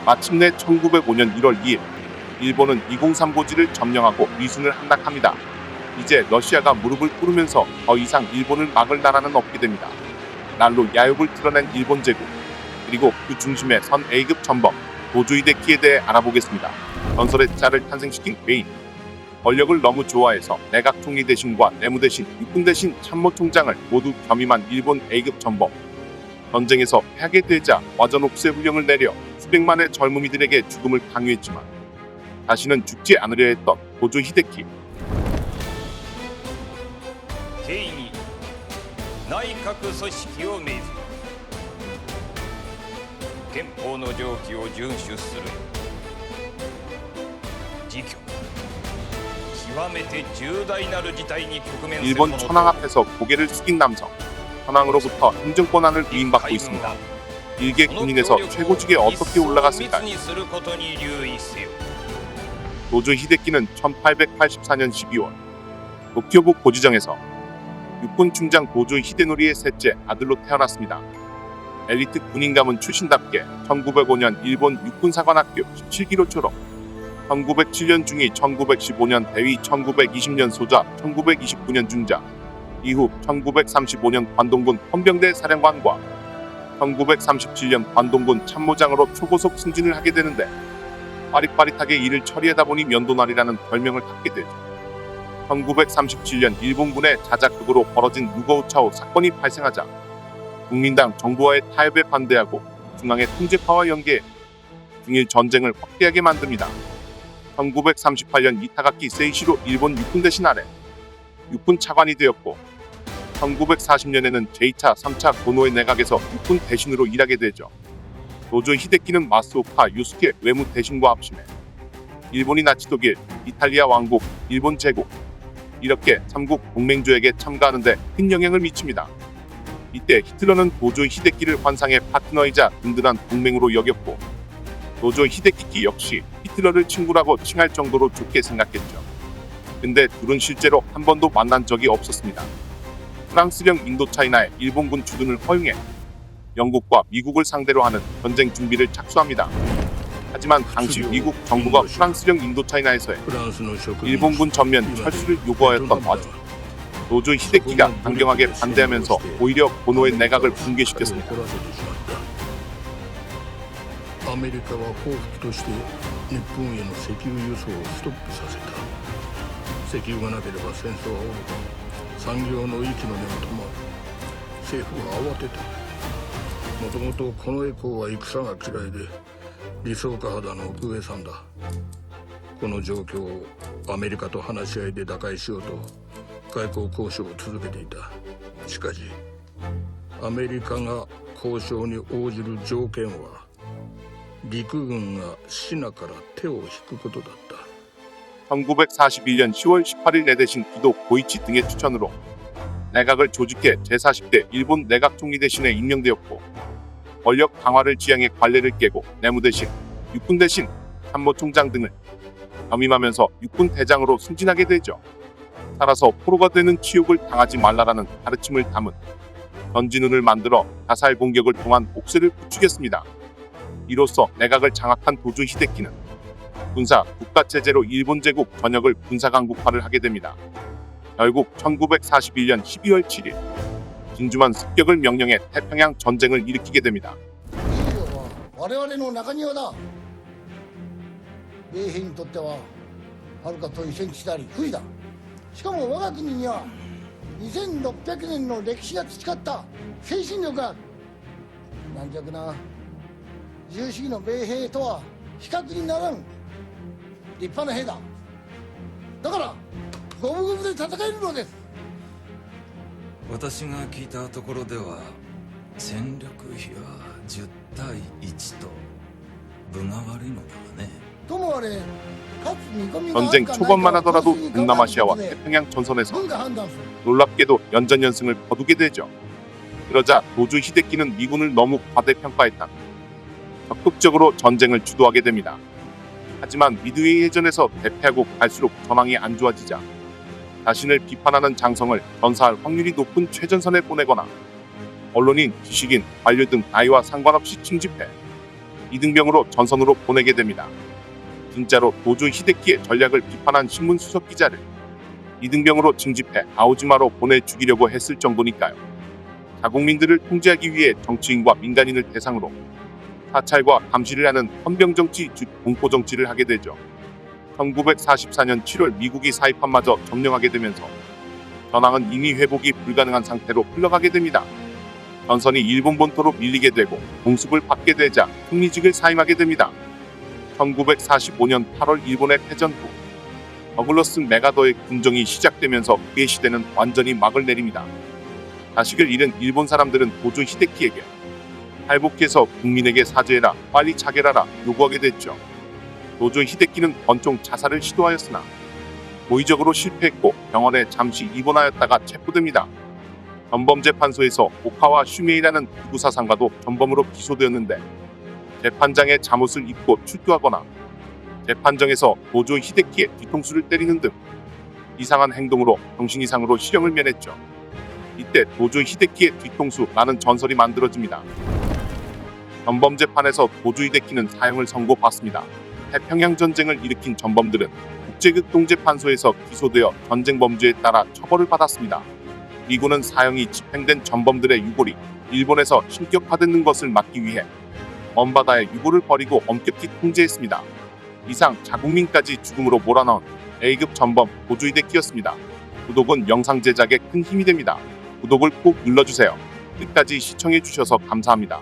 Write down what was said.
마침내 1905년 1월 2일 일본은 203고지를 점령하고 미순을 함락합니다. 이제 러시아가 무릎을 꿇으면서 더 이상 일본을 막을 나라는 없게 됩니다. 날로 야욕을 드러낸 일본 제국, 그리고 그 중심에 선 A급 전범 도조 히데키에 대해 알아보겠습니다. 전설의 짤을 탄생시킨 메인. 권력을 너무 좋아해서 내각 총리 대신과 내무 대신, 육군 대신, 참모총장을 모두 겸임한 일본 A급 전범. 전쟁에서 패하게 되자 와전 옥새 훈령을 내려 수백만의 젊은이들에게 죽음을 강요했지만 다시는 죽지 않으려 했던 도조 히데키. 敬意内閣組織を命ずる憲法の条規を遵守する時挙極めて重大なる事態に局面する 일본 천황 앞에서 고개를 숙인 남성. 천황으로부터 행정권 한을 위임받고 있습니다. 일개 군인에서 최고직에 어떻게 올라갔을까요? 도조 히데키는 1884년 12월 도쿄부 고지정에서 육군 중장 도조 히데노리의 셋째 아들로 태어났습니다. 엘리트 군인 가문 출신답게 1905년 일본 육군사관학교 17기로 졸업, 1907년 중위, 1915년 대위, 1920년 소자, 1929년 중자, 이후 1935년 관동군 헌병대 사령관과 1937년 관동군 참모장으로 초고속 승진을 하게 되는데 빠릿빠릿하게 일을 처리하다 보니 면도날이라는 별명을 갖게 되죠. 1937년 일본군의 자작극으로 벌어진 누거우차오 사건이 발생하자 국민당 정부와의 타협에 반대하고 중앙의 통제파와 연계해 중일 전쟁을 확대하게 만듭니다. 1938년 이타가키 세이시로 일본 육군 대신 아래 육군 차관이 되었고 1940년에는 제2차, 3차 고노의 내각에서 육군 대신으로 일하게 되죠. 도조 히데키는 마스오카 유스케 외무 대신과 합심해 일본이 나치 독일, 이탈리아 왕국, 일본 제국 이렇게 3국 동맹조약에 참가하는데 큰 영향을 미칩니다. 이때 히틀러는 도조 히데키를 환상의 파트너이자 든든한 동맹으로 여겼고 도조 히데키 역시 히틀러를 친구라고 칭할 정도로 좋게 생각했죠. 근데 둘은 실제로 한 번도 만난 적이 없었습니다. 프랑스령 인도차이나에 일본군 주둔을 허용해 영국과 미국을 상대로 하는 전쟁 준비를 착수합니다. 하지만 당시 미국 정부가 프랑스령 인도차이나에서의 일본군 전면 철수를 요구하였던 와중 도조 히데키가 강경하게 반대하면서 오히려 고노의 내각을 붕괴시켰습니다. アメリカは報復として日本への石油輸送をストップさせた。石油がなければ戦争はおろか産業の息の根が止まる。政府は慌てた。もともとこのエコーは戦が嫌いで理想家肌の奥上さんだ。この状況をアメリカと話し合いで打開しようと外交交渉を続けていた。しかしアメリカが交渉に応じる条件は陸軍がシナから手を引くことだった。 1941년 10월 18일 내대신 기도 고이치 등의 추천으로 내각을 조직해 제40대 일본 내각 총리 대신에 임명되었고 권력 강화를 지향해 관례를 깨고 내무 대신, 육군 대신, 참모총장 등을 겸임하면서 육군 대장으로 승진하게 되죠. 따라서 포로가 되는 치욕을 당하지 말라라는 가르침을 담은 전진운을 만들어 자살 공격을 통한 옥새를 부추겼습니다. 이로써 내각을 장악한 도조 히데키는 군사 국가체제로 일본 제국 전역을 군사강국화를 하게 됩니다. 결국 1941년 12월 7일 진주만 습격을 명령해 태평양 전쟁을 일으키게 됩니다. 我々の中庭だ。米兵にとってははるか遠い戦地であり不利だ。しかも我が国には2600年の歴史が培った精神力がある。軟弱な自由主義の米兵とは比較にならん立派な兵だ。だから五分五分で戦えるのです。私が聞いたところでは戦力比は10対1と分が悪いのではね。 전쟁 초반만 하더라도 동남아시아와 태평양 전선에서 놀랍게도 연전연승을 거두게 되죠. 그러자 도조 히데키는 미군을 너무 과대평가했다. 적극적으로 전쟁을 주도하게 됩니다. 하지만 미드웨이 해전에서 대패하고 갈수록 전황이 안 좋아지자 자신을 비판하는 장성을 전사할 확률이 높은 최전선에 보내거나 언론인, 지식인, 관료 등 나이와 상관없이 칭집해 이등병으로 전선으로 보내게 됩니다. 진짜로 도조 히데키의 전략을 비판한 신문 수석 기자를 이등병으로 징집해 아오지마로 보내 죽이려고 했을 정도니까요. 자국민들을 통제하기 위해 정치인과 민간인을 대상으로 사찰과 감시를 하는 헌병정치 즉 공포정치를 하게 되죠. 1944년 7월 미국이 사이판마저 점령하게 되면서 전황은 이미 회복이 불가능한 상태로 흘러가게 됩니다. 전선이 일본 본토로 밀리게 되고 공습을 받게 되자 흥미직을 사임하게 됩니다. 1945년 8월 일본의 패전 후 더글러스 메가더의 군정이 시작되면서 그의 시대는 완전히 막을 내립니다. 자식을 잃은 일본 사람들은 도조 히데키에게 할복해서 국민에게 사죄해라, 빨리 자결하라 요구하게 됐죠. 도조 히데키는 번종 자살을 시도하였으나 고의적으로 실패했고 병원에 잠시 입원하였다가 체포됩니다. 전범재판소에서 오카와 슈메이라는 부사상과도 전범으로 기소되었는데 재판장의 잠옷을 입고 출두하거나 재판정에서 도조 히데키의 뒤통수를 때리는 등 이상한 행동으로 정신 이상으로 실형을 면했죠. 이때 도조 히데키의 뒤통수라는 전설이 만들어집니다. 전범재판에서 도조 히데키는 사형을 선고받습니다. 태평양 전쟁을 일으킨 전범들은 국제극동재판소에서 기소되어 전쟁 범죄에 따라 처벌을 받았습니다. 미군은 사형이 집행된 전범들의 유골이 일본에서 신격화되는 것을 막기 위해 먼바다에 유골을 버리고 엄격히 통제했습니다. 이상 자국민까지 죽음으로 몰아넣은 A급 전범 도조 히데키였습니다. 구독은 영상 제작에 큰 힘이 됩니다. 구독을 꼭 눌러주세요. 끝까지 시청해주셔서 감사합니다.